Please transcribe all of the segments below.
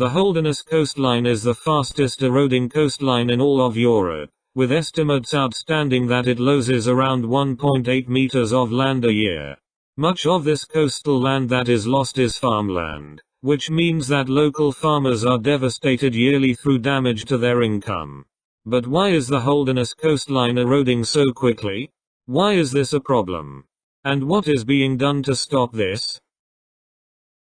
The Holderness Coastline is the fastest eroding coastline in all of Europe, with estimates outstanding that it loses around 1.8 meters of land a year. Much of this coastal land that is lost is farmland, which means that local farmers are devastated yearly through damage to their income. But why is the Holderness Coastline eroding so quickly? Why is this a problem? And what is being done to stop this?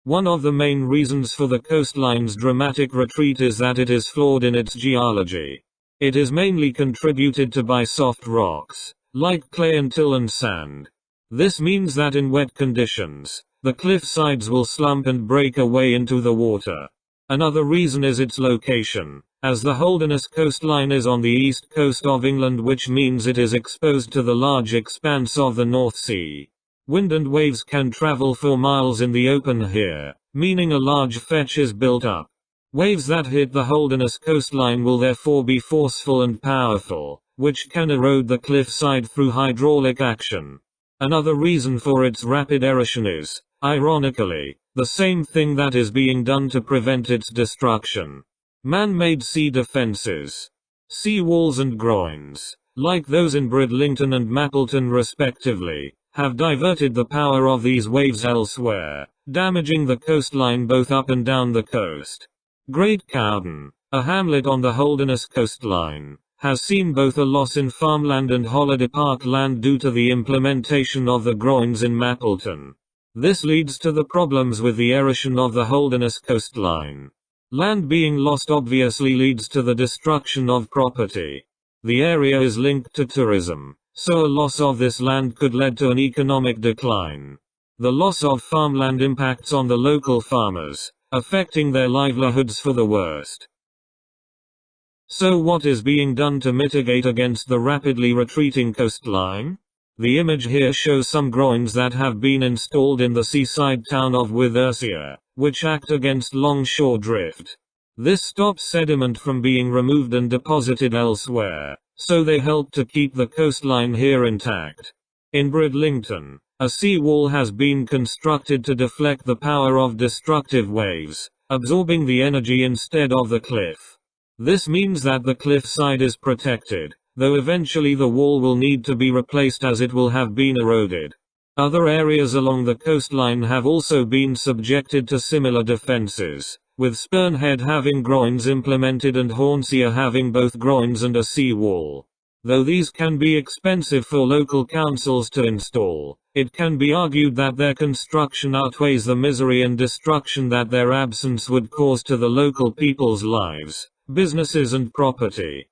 One of the main reasons for the coastline's dramatic retreat is that it is flawed in its geology. It is mainly contributed to by soft rocks, like clay and till and sand. This means that in wet conditions, the cliff sides will slump and break away into the water. Another reason is its location, as the Holderness Coastline is on the east coast of England, which means it is exposed to the large expanse of the North Sea. Wind and waves can travel for miles in the open here, meaning a large fetch is built up. Waves that hit the Holderness Coastline will therefore be forceful and powerful, which can erode the cliffside through hydraulic action. Another reason for its rapid erosion is, ironically, the same thing that is being done to prevent its destruction. Man-made sea defenses. Sea walls and groins, like those in Bridlington and Mappleton respectively, have diverted the power of these waves elsewhere, damaging the coastline both up and down the coast. Great Cowden, a hamlet on the Holderness Coastline, has seen both a loss in farmland and holiday park land due to the implementation of the groins in Mappleton. This leads to the problems with the erosion of the Holderness Coastline. Land being lost obviously leads to the destruction of property. The area is linked to tourism, so a loss of this land could lead to an economic decline. The loss of farmland impacts on the local farmers, affecting their livelihoods for the worst. So what is being done to mitigate against the rapidly retreating coastline? The image here shows some groins that have been installed in the seaside town of Withersia, which act against longshore drift. This stops sediment from being removed and deposited elsewhere, so they help to keep the coastline here intact. In Bridlington, a seawall has been constructed to deflect the power of destructive waves, absorbing the energy instead of the cliff. This means that the cliffside is protected, though eventually the wall will need to be replaced as it will have been eroded. Other areas along the coastline have also been subjected to similar defenses, with Spurnhead having groins implemented and Hornsea having both groins and a sea wall. Though these can be expensive for local councils to install, it can be argued that their construction outweighs the misery and destruction that their absence would cause to the local people's lives, businesses and property.